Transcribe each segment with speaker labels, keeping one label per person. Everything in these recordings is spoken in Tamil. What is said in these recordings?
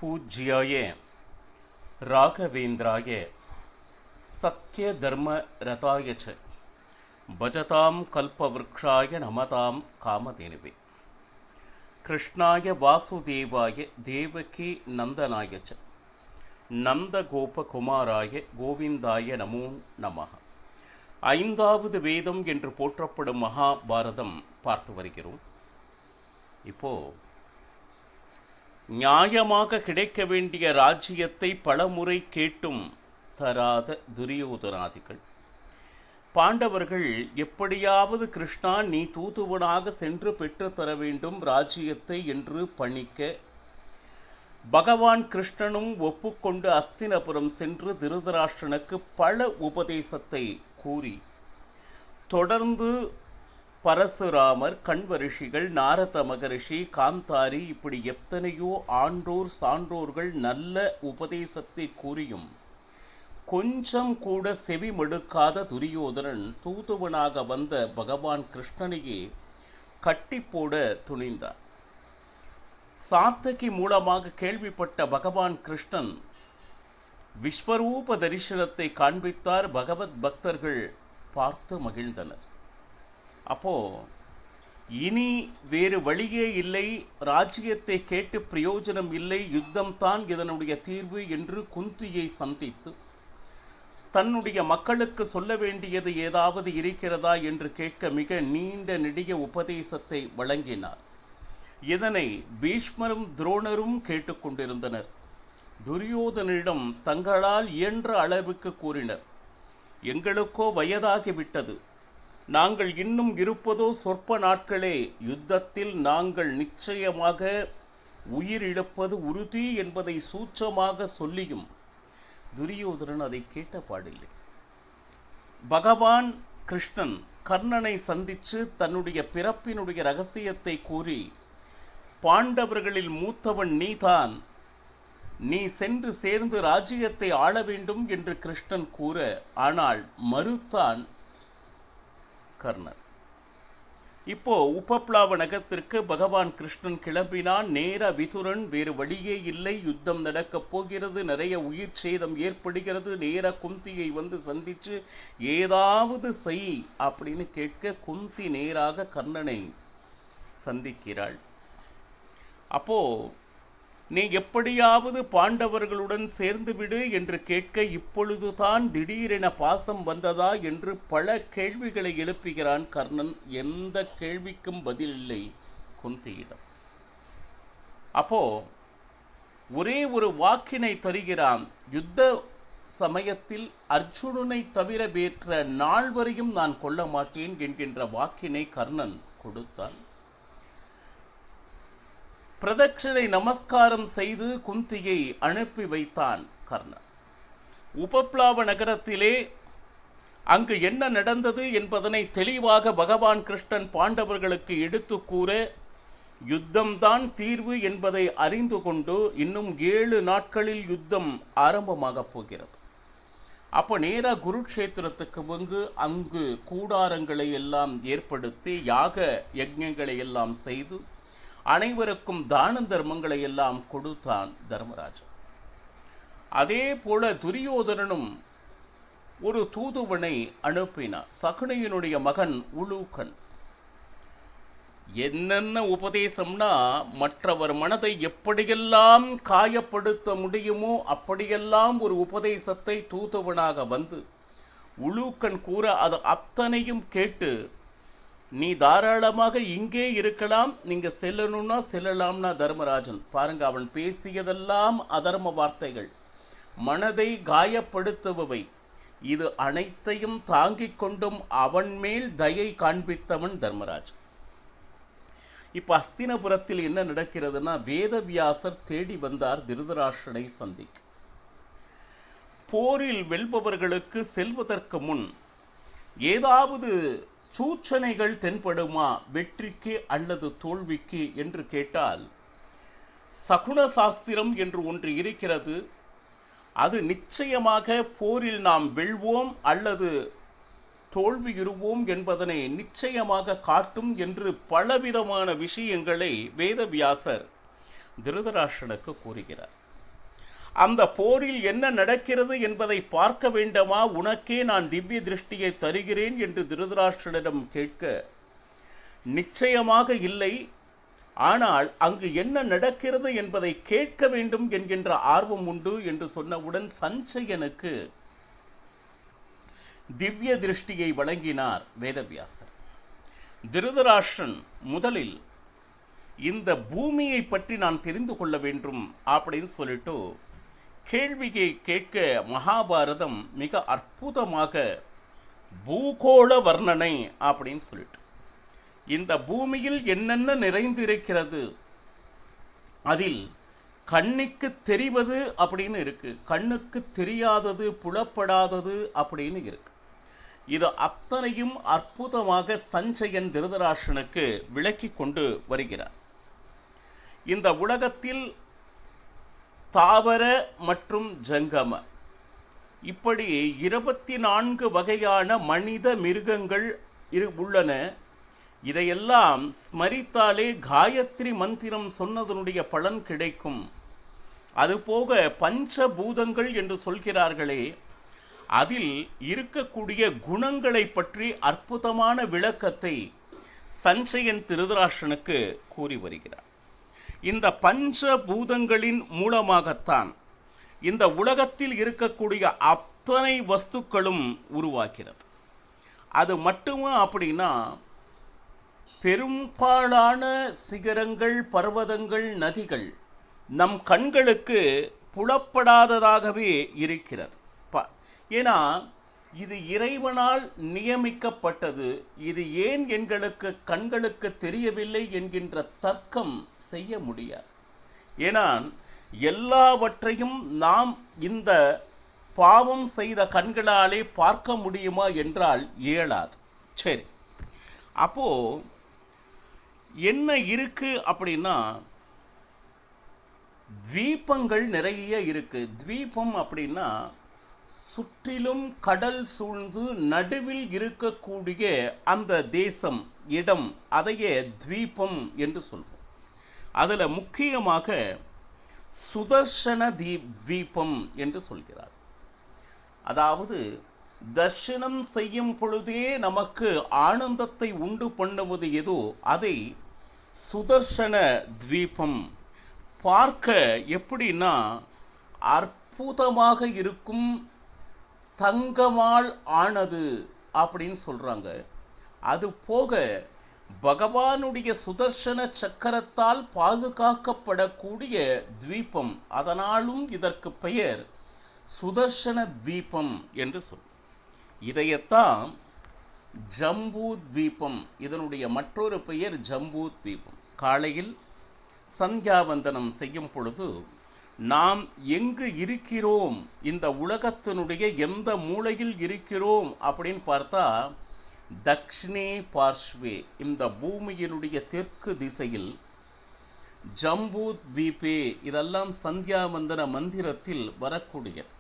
Speaker 1: पूज्याय राघवेन्द्राय सत्यधर्मरताय च भजतां कल्पवृक्षाय नमतां कामधेनुवे कृष्णाय वासुदेवाय देवकी नंदनाय च நந்தகோபகுமாராய கோவிந்தாய நமோ நமः. ஐந்தாவது வேதம் என்று போற்றப்படும் மகாபாரதம் பார்த்து வருகிறோம். இப்போ நியாயமாக கிடைக்க வேண்டிய ராஜ்யத்தை பலமுறை கேட்டும் தராத துரியோதனாதிகள் பாண்டவர்கள் எப்படியாவது கிருஷ்ணா நீ தூதுவனாக சென்று பெற்று தர வேண்டும் ராஜ்யத்தை என்று பணிக்க பகவான் கிருஷ்ணனும் ஒப்புக்கொண்டு அஸ்தினபுரம் சென்று திருதராஷ்டிரனுக்கு பல உபதேசத்தை கூறி தொடர்ந்து பரசுராமர், கண்வரிஷிகள், நாரத மகரிஷி, காந்தாரி இப்படி எத்தனையோ ஆன்றோர் சான்றோர்கள் நல்ல உபதேசத்தை கூறியும் கொஞ்சம் கூட செவி மடுக்காத துரியோதனன் தூதுவனாக வந்த பகவான் கிருஷ்ணனையே கட்டி போட துணிந்தார். சாத்தகி மூலமாக கேள்விப்பட்ட பகவான் கிருஷ்ணன் விஸ்வரூப தரிசனத்தை காண்பித்தார். பகவத் பக்தர்கள் பார்த்து மகிழ்ந்தனர். அப்போ இனி வேறு வழியே இல்லை, ராஜ்யத்தை கேட்டு பிரயோஜனம் இல்லை, யுத்தம்தான் இதனுடைய தீர்வு என்று குந்தியை சந்தித்து தன்னுடைய மக்களுக்கு சொல்ல வேண்டியது ஏதாவது இருக்கிறதா என்று கேட்க மிக நீண்ட நெடிய உபதேசத்தை வழங்கினார். இதனை பீஷ்மரும் துரோணரும் கேட்டுக்கொண்டிருந்தனர். துரியோதனிடம் தங்களால் இயன்ற அளவுக்கு கூறினர், எங்களுக்கோ வயதாகிவிட்டது, நாங்கள் இன்னும் இருப்பதோ சொற்ப நாட்களே, யுத்தத்தில் நாங்கள் நிச்சயமாக உயிரிழப்பது உறுதி என்பதை சூட்சமாக சொல்லியும் துரியோதனன் அதை கேட்ட பாடில்லை. பகவான் கிருஷ்ணன் கர்ணனை சந்தித்து தன்னுடைய பிறப்பினுடைய ரகசியத்தை கூறி பாண்டவர்களில் மூத்தவன் நீதான், நீ சென்று சேர்ந்து ராஜ்யத்தை ஆள வேண்டும் என்று கிருஷ்ணன் கூற, ஆனால் மறுத்தான் கர்ணன். இப்போ உபப்ளாவ நகரத்திற்கு பகவான் கிருஷ்ணன் கிளம்பினான். நேர விதுரன், வேறு வழியே இல்லை, யுத்தம் நடக்கப் போகிறது, நிறைய உயிர் சேதம் ஏற்படுகிறது, நேர குந்தியை வந்து சந்திச்சு ஏதாவது செய் அப்படின்னு கேட்க குந்தி நேராக கர்ணனை சந்திக்கிறாள். அப்போ நீ எப்படியாவது பாண்டவர்களுடன் சேர்ந்து விடு என்று கேட்க இப்பொழுதுதான் திடீரென பாசம் வந்ததா என்று பல கேள்விகளை எழுப்புகிறான் கர்ணன். எந்த கேள்விக்கும் பதில் இல்லை குந்தியிடம். அப்போ ஒரே ஒரு வாக்கினை தருகிறான், யுத்த சமயத்தில் அர்ஜுனனை தவிர வேற்ற நாள் வரையும் நான் கொல்ல மாட்டேன் என்கின்ற வாக்கினை கர்ணன் கொடுத்தான். பிரதட்சணை நமஸ்காரம் செய்து குந்தியை அனுப்பி வைத்தான் கர்ணன். உபப்ளாவ நகரத்திலே அங்கு என்ன நடந்தது என்பதனை தெளிவாக பகவான் கிருஷ்ணன் பாண்டவர்களுக்கு எடுத்து கூற, யுத்தம்தான் தீர்வு என்பதை அறிந்து கொண்டு இன்னும் 7 நாட்களில் யுத்தம் ஆரம்பமாக போகிறது. அப்போ நேராக குருக்ஷேத்திரத்துக்கு வந்து அங்கு கூடாரங்களை எல்லாம் ஏற்படுத்தி யாக யஜ்ஞங்களை எல்லாம் செய்து அனைவருக்கும் தான தர்மங்களை எல்லாம் கொடுத்தான் தர்மராஜன். அதே போல துரியோதனனும் ஒரு தூதுவனை அனுப்பினார், சகுனியினுடைய மகன் உலூகன். என்னென்ன உபதேசம்னா, மற்றவர் மனதை எப்படியெல்லாம் காயப்படுத்த முடியுமோ அப்படியெல்லாம் ஒரு உபதேசத்தை தூதுவனாக வந்து உலூகன் கூற அது அத்தனையும் கேட்டு, நீ தாராளமாக இங்கே இருக்கலாம், நீங்க செல்லணும்னா செல்லலாம்னா தர்மராஜன். பாருங்க, அவன் பேசியதெல்லாம் அதர்ம வார்த்தைகள், மனதை காயப்படுத்துபவை. இது அனைத்தையும் தாங்கிக் கொண்டும் அவன் மேல் தயை காண்பித்தவன் தர்மராஜன். இப்ப அஸ்தினபுரத்தில் என்ன நடக்கிறதுனா, வேதவியாசர் தேடி வந்தார் திருதராஷ்டிரனை சந்திக்க. போரில் வெல்பவர்களுக்கு செல்வதற்கு முன் ஏதாவது சூச்சனைகள் தென்படுமா, வெற்றிக்கு அல்லது தோல்விக்கு என்று கேட்டால், சகுன சாஸ்திரம் என்று ஒன்று இருக்கிறது. அது நிச்சயமாக போரில் நாம் வெல்வோம் அல்லது தோல்வியுறுவோம் என்பதனை நிச்சயமாக காட்டும் என்று பலவிதமான விஷயங்களை வேதவியாசர் திருதராஷ்டிரனுக்கு கூறுகிறார். அந்த போரில் என்ன நடக்கிறது என்பதை பார்க்க வேண்டுமா, உனக்கே நான் திவ்ய திருஷ்டியை தருகிறேன் என்று திருதராஷ்டிரனிடம் கேட்க, நிச்சயமாக இல்லை, ஆனால் அங்கு என்ன நடக்கிறது என்பதை கேட்க வேண்டும் என்கின்ற ஆர்வம் உண்டு என்று சொன்னவுடன் சஞ்சயனுக்கு திவ்ய திருஷ்டியை வழங்கினார் வேதவியாசர். திருதராஷ்டிரன் முதலில் இந்த பூமியை பற்றி நான் தெரிந்து கொள்ள வேண்டும் அப்படின்னு சொல்லிட்டு கேள்வியை கேட்க மகாபாரதம் மிக அற்புதமாக பூகோள வர்ணனை அப்படின்னு சொல்லிட்டு, இந்த பூமியில் என்னென்ன நிறைந்திருக்கிறது, அதில் கண்ணுக்கு தெரிவது அப்படின்னு இருக்கு, கண்ணுக்கு தெரியாதது புலப்படாதது அப்படின்னு இருக்கு. இது அத்தனையும் அற்புதமாக சஞ்சயன் திருதராஷ்டிரனுக்கு விளக்கி கொண்டு வருகிறார். இந்த உலகத்தில் தாவர மற்றும் ஜங்கம இப்படி 24 வகையான மனித மிருகங்கள் உள்ளன. இதையெல்லாம் ஸ்மரித்தாலே காயத்ரி மந்திரம் சொன்னதனுடைய பலன் கிடைக்கும். அதுபோக பஞ்சபூதங்கள் என்று சொல்கிறார்களே, அதில் இருக்கக்கூடிய குணங்களை பற்றி அற்புதமான விளக்கத்தை சஞ்சயன் திருதராஷ்டிரனுக்கு கூறி வருகிறார். இந்த பஞ்சபூதங்களின் மூலமாகத்தான் இந்த உலகத்தில் இருக்கக்கூடிய அத்தனை வஸ்துக்களும் உருவாகிறது. அது மட்டுமா அப்படின்னா, பெரும்பாலான சிகரங்கள், பர்வதங்கள், நதிகள் நம் கண்களுக்கு புலப்படாததாகவே இருக்கிறது. ஏன்னா இது இறைவனால் நியமிக்கப்பட்டது. இது ஏன் எங்களுக்கு கண்களுக்கு தெரியவில்லை என்கின்ற தர்க்கம் செய்ய முடியாது. ஏன்னா எல்லாவற்றையும் நாம் இந்த பாவம் செய்த கண்களாலே பார்க்க முடியுமா என்றால் இயலாது. சரி, அப்போ என்ன இருக்கு அப்படின்னா, தீபங்கள் நிறைய இருக்கு. தீபம் அப்படின்னா சுற்றிலும் கடல் சூழ்ந்து நடுவில் இருக்கக்கூடிய அந்த தேசம், இடம், அதையே தீபம் என்று சொல்வோம். அதுல முக்கியமாக சுதர்சன தீபம் என்று சொல்கிறார். அதாவது தர்சனம் செய்யும் பொழுதே நமக்கு ஆனந்தத்தை உண்டு பண்ணுவது எதோ அதை சுதர்சன தீபம். பார்க்க எப்படின்னா அற்புதமாக இருக்கும், தங்கமால் ஆனது அப்படின்னு சொல்றாங்க. அது போக பகவானுடைய சுதர்சன சக்கரத்தால் பாதுகாக்கப்படக்கூடிய தீபம், அதனாலும் இதற்கு பெயர் சுதர்சன தீபம் என்று சொல். இதையத்தான் ஜம்பூ தீபம், இதனுடைய மற்றொரு பெயர் ஜம்பூ தீபம். காலையில் சந்தியாவந்தனம் செய்யும் பொழுது நாம் எங்கு இருக்கிறோம், இந்த உலகத்தினுடைய எந்த மூலையில் இருக்கிறோம் அப்படின்னு பார்த்தா, தக்ஷிணே பார்ஷ்வே, இந்த பூமியினுடைய தெற்கு திசையில், ஜம்பூ தீபே, இதெல்லாம் சந்தியாவந்தன மந்திரத்தில் வரக்கூடியது.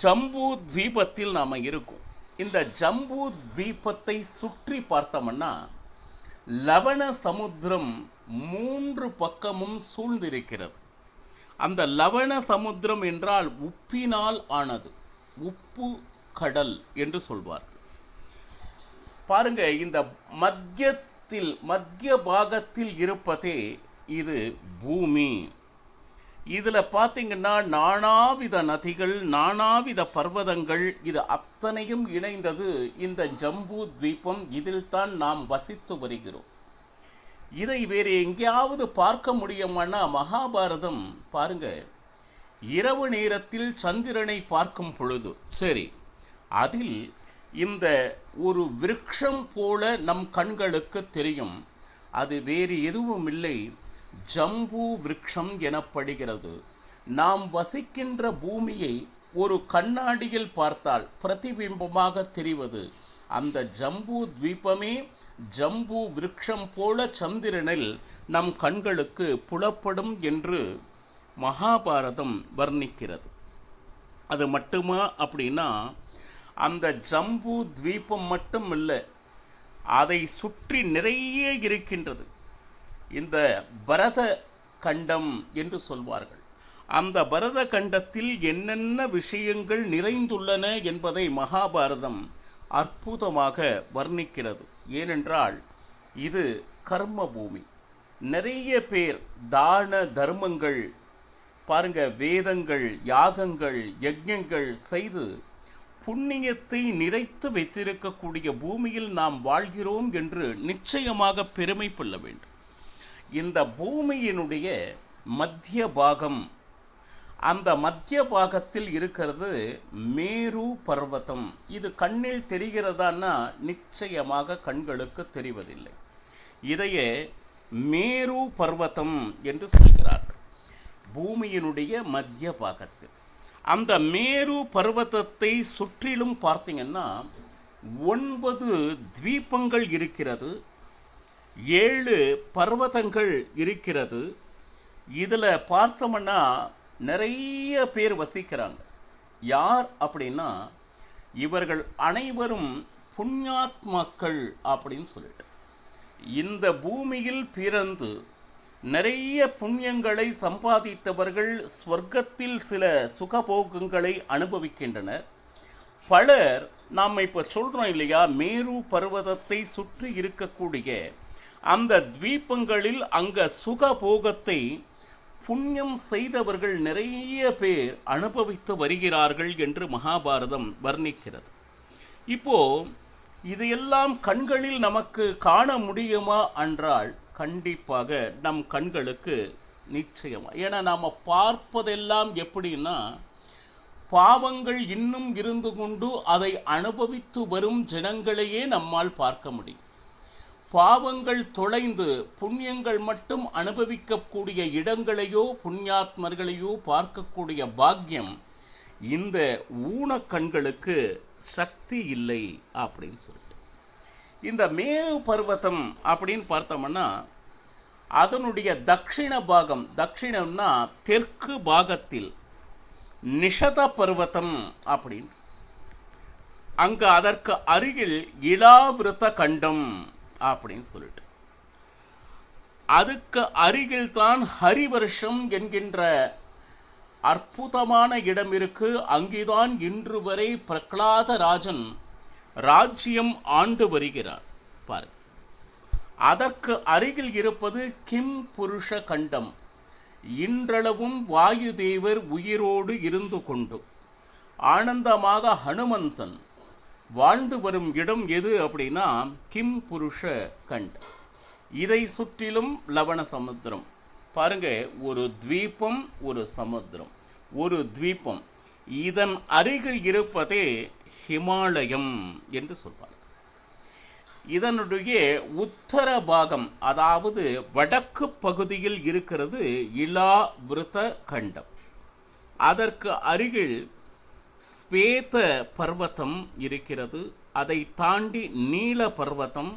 Speaker 1: ஜம்பூ தீபத்தில் நாம இருக்கோம். இந்த ஜம்பூ தீபத்தை சுற்றி பார்த்தோம்னா லவண சமுத்திரம் 3 பக்கமும் சூழ்ந்திருக்கிறது. அந்த லவண சமுத்திரம் என்றால் உப்பினால் ஆனது, உப்பு கடல் என்று சொல்வார். பாருங்க, இந்த மத்திய பாகத்தில் இருப்பதே இது பூமி. இதுல பாத்தீங்கன்னா நானாவித நதிகள், நானாவித பர்வதங்கள், இது அத்தனையும் இணைந்தது இந்த ஜம்பூ தீபம். இதில் தான் நாம் வசித்து வருகிறோம். இதை வேறு எங்கேயாவது பார்க்க முடியுமானா, மகாபாரதம் பாருங்க, இரவு நேரத்தில் சந்திரனை பார்க்கும் பொழுது சரி, அதில் இந்த ஒரு விருட்சம் போல நம் கண்களுக்கு தெரியும். அது வேறு எதுவும் இல்லை, ஜம்பூ விருட்சம் எனப்படுகிறது. நாம் வசிக்கின்ற பூமியை ஒரு கண்ணாடியில் பார்த்தால் பிரதிபிம்பமாக தெரிவது அந்த ஜம்பூ தீபமே. ஜம்பூ விருட்சம் போல சந்திரனில் நம் கண்களுக்கு புலப்படும் என்று மகாபாரதம் வர்ணிக்கிறது. அது மட்டுமா அப்படின்னா, அந்த ஜம்பூ தீபம் மட்டும் இல்லை, அதை சுற்றி நிறைய இருக்கின்றது. இந்த பரத கண்டம் என்று சொல்வார்கள். அந்த பரத கண்டத்தில் என்னென்ன விஷயங்கள் நிறைந்துள்ளன என்பதை மகாபாரதம் அற்புதமாக வர்ணிக்கிறது. ஏனென்றால் இது கர்ம பூமி. நிறைய பேர் தான தர்மங்கள் பாருங்க, வேதங்கள், யாகங்கள், யஜ்ஞங்கள் செய்து புண்ணியத்தை நிறைத்து வைத்திருக்கக்கூடிய பூமியில் நாம் வாழ்கிறோம் என்று நிச்சயமாக பெருமை கொள்ள வேண்டும். இந்த பூமியினுடைய மத்திய பாகம், அந்த மத்திய பாகத்தில் இருக்கிறது மேரு பர்வதம். இது கண்ணில் தெரிகிறதான்னா நிச்சயமாக கண்களுக்கு தெரிவதில்லை. இதையே மேரு பர்வதம் என்று சொல்கிறார்கள். பூமியினுடைய மத்திய பாகத்தில் அந்த மேரு பர்வதத்தை சுற்றிலும் பார்த்தீங்கன்னா 9 தீபங்கள் இருக்கிறது, 7 பர்வதங்கள் இருக்கிறது. இதில் பார்த்தோம்னா நிறைய பேர் வசிக்கிறாங்க. யார் அப்படின்னா இவர்கள் அனைவரும் புண்ணியாத்மாக்கள் அப்படின்னு சொல்லிட்டு இந்த பூமியில் பிறந்து நிறைய புண்ணியங்களை சம்பாதித்தவர்கள் ஸ்வர்க்கத்தில் சில சுகபோகங்களை அனுபவிக்கின்றனர். பலர் நாம் இப்போ சொல்கிறோம் இல்லையா, மேரு பர்வதத்தை சுற்றி இருக்கக்கூடிய அந்த தீபங்களில் அங்கே சுகபோகத்தை புண்ணியம் செய்தவர்கள் நிறைய பேர் அனுபவித்து வருகிறார்கள் என்று மகாபாரதம் வர்ணிக்கிறது. இப்போ இதையெல்லாம் கண்களில் நமக்கு காண முடியுமா என்றால் கண்டிப்பாக நம் கண்களுக்கு நிச்சயமா. ஏன்னா நாம் பார்ப்பதெல்லாம் எப்படின்னா, பாவங்கள் இன்னும் இருந்து கொண்டு அதை அனுபவித்து வரும் ஜனங்களையே நம்மால் பார்க்க முடியும். பாவங்கள் தொலைந்து புண்ணியங்கள் மட்டும் அனுபவிக்கக்கூடிய இடங்களையோ புண்ணியாத்மர்களையோ பார்க்கக்கூடிய பாக்கியம் இந்த ஊனக்கண்களுக்கு சக்தி இல்லை அப்படின்னு சொல்லிட்டு. இந்த மேரு பர்வதம் அப்படின்னு பார்த்தோம்னா அதனுடைய தட்சிண பாகம், தட்சிணம்னா தெற்கு பாகத்தில் நிஷத பர்வதம் அப்படின்னு, அங்க அதற்கு அருகில் இலாவிருத்த கண்டம் அப்படின்னு சொல்லிட்டு, அதுக்கு அருகில் தான் ஹரிவர்ஷம் என்கின்ற அற்புதமான இடம் இருக்கு. அங்கேதான் இன்று வரை பிரகலாத ராஜன் ராஜ்யம் ஆண்டு வருகிறார். பாரு, அதற்கு அருகில் இருப்பது கிம் புருஷ கண்டம். இன்றளவும் வாயு தேவர் உயிரோடு இருந்து கொண்டு ஆனந்தமாக ஹனுமந்தன் வாழ்ந்து வரும் இடம் எது அப்படின்னா கிம் புருஷ கண்டம். இதை சுற்றிலும் லவண சமுத்திரம். பாருங்க, ஒரு தீபம், ஒரு சமுத்திரம், ஒரு தீபம். இதன் அருகில் இருப்பதே ஹிமாலயம் என்று சொல்வார். இதனுடைய உத்தர பாகம், அதாவது வடக்கு பகுதியில் இருக்கிறது இலாவிருத்த கண்டம். அதற்கு அருகில் ஸ்வேத பர்வதம் இருக்கிறது. அதை தாண்டி நீல பர்வதம்,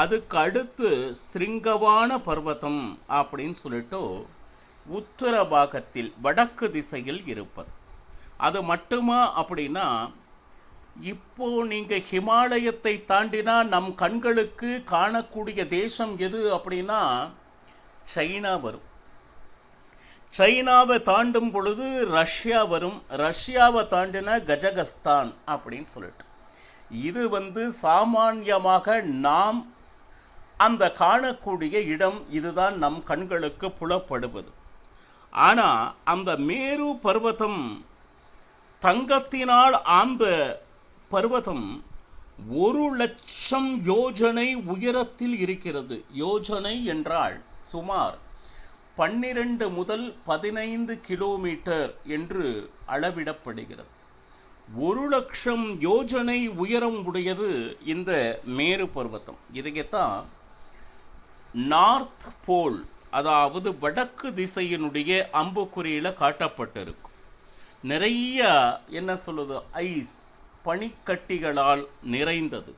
Speaker 1: அதுக்கு அடுத்து ஸ்ருங்கவான பர்வதம் அப்படின்னு சொல்லிட்டு உத்தர பாகத்தில் வடக்கு திசையில் இருப்பது. அது மட்டுமா அப்படின்னா, இப்போ நீங்க ஹிமாலயத்தை தாண்டினா நம் கண்களுக்கு காணக்கூடிய தேசம் எது அப்படின்னா சைனா வரும். சைனாவை தாண்டும் பொழுது ரஷ்யா வரும். ரஷ்யாவை தாண்டினா கஜகஸ்தான் அப்படின்னு சொல்லிட்டு, இது சாமான்யமாக நாம் அந்த காணக்கூடிய இடம். இதுதான் நம் கண்களுக்கு புலப்படுவது. ஆனால் அந்த மேரு பர்வதம் தங்கத்தினால் ஆந்த பர்வதம் 1,00,000 யோஜனை உயரத்தில் இருக்கிறது. யோஜனை என்றால் சுமார் 12 முதல் 15 கிலோமீட்டர் என்று அளவிடப்படுகிறது. 1,00,000 யோஜனை உயரம் உடையது இந்த மேரு பர்வதம். இதைத்தான் நார்த் போல், அதாவது வடக்கு திசையினுடைய அம்புக்குறியில காட்டப்பட்டிருக்கும். நிறைய என்ன சொல்லுது, ஐஸ், பனிக்கட்டிகளால் நிறைந்தது,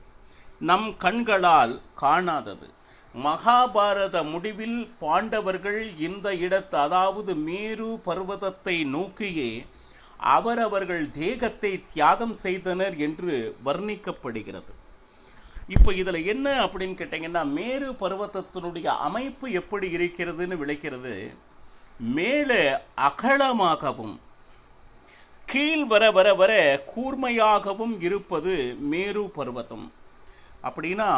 Speaker 1: நம் கண்களால் காணாதது. மகாபாரத முடிவில் பாண்டவர்கள் இந்த இடத்து, அதாவது மேரு பர்வதத்தை நோக்கியே அவரவர்கள் தேகத்தை தியாகம் செய்தனர் என்று வர்ணிக்கப்படுகிறது. இப்போ இதில் என்ன அப்படின்னு கேட்டிங்கன்னா, மேரு பர்வதத்தினுடைய அமைப்பு எப்படி இருக்கிறதுன்னு விளக்கிறது. மேலே அகலமாகவும் கீழ் வர வர வர கூர்மையாகவும் இருப்பது மேரு பர்வதம். அப்படின்னா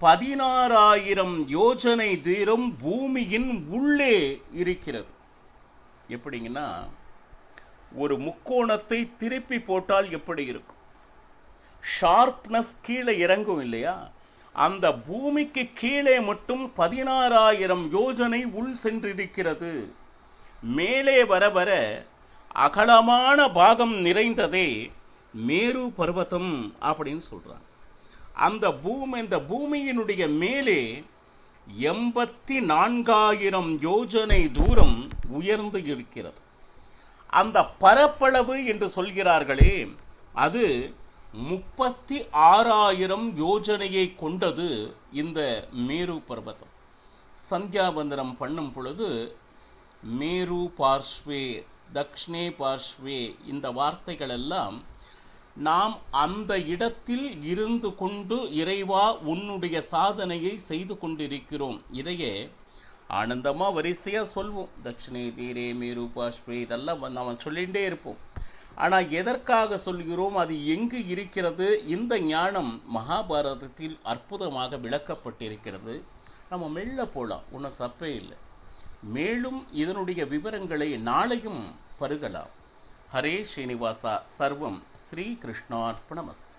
Speaker 1: 16,000 யோஜனை தூரம் பூமியின் உள்ளே இருக்கிறது. எப்படிங்கன்னா, ஒரு முக்கோணத்தை திருப்பி போட்டால் எப்படி இருக்கும், ஷார்ப்னஸ் கீழே இறங்கும் இல்லையா, அந்த பூமிக்கு கீழே மட்டும் 16,000 யோஜனை உள் சென்றிருக்கிறது. மேலே வர வர அகலமான பாகம் நிறைந்ததே மேரு பர்வதம் அப்படின்னு சொல்றாங்க. அந்த பூமியினுடைய மேலே 84,000 யோஜனை தூரம் உயர்ந்து இருக்கிறது. அந்த பரப்பளவு என்று சொல்கிறார்களே, அது 36,000 யோஜனையை கொண்டது இந்த மேரு பர்வதம். சந்தியாவந்தனம் பண்ணும் பொழுது மேரு பார்ஷ்வே, தக்ஷ்ணே பார்ஷ்வே, இந்த வார்த்தைகள் எல்லாம் நாம் அந்த இடத்தில் இருந்து கொண்டு இறைவா உன்னுடைய சாதனையை செய்து கொண்டிருக்கிறோம். இதையே ஆனந்தமாக வரிசையாக சொல்வோம். தட்சிணே தீரே மேரு பார்ஷ்வே, இதெல்லாம் நாம் சொல்லிகிட்டே இருப்போம். ஆனால் எதற்காக சொல்கிறோம், அது எங்கு இருக்கிறது? இந்த ஞானம் மகாபாரதத்தில் அற்புதமாக விளக்கப்பட்டிருக்கிறது. நம்ம மெல்ல போகலாம், ஒன்றும் தப்பே இல்லை. மேலும் இதனுடைய விவரங்களை நாளையும் பருகலாம். ஹரே ஸ்ரீனிவாசா. சர்வம் ஸ்ரீ கிருஷ்ணார்ப்பணமஸ்து.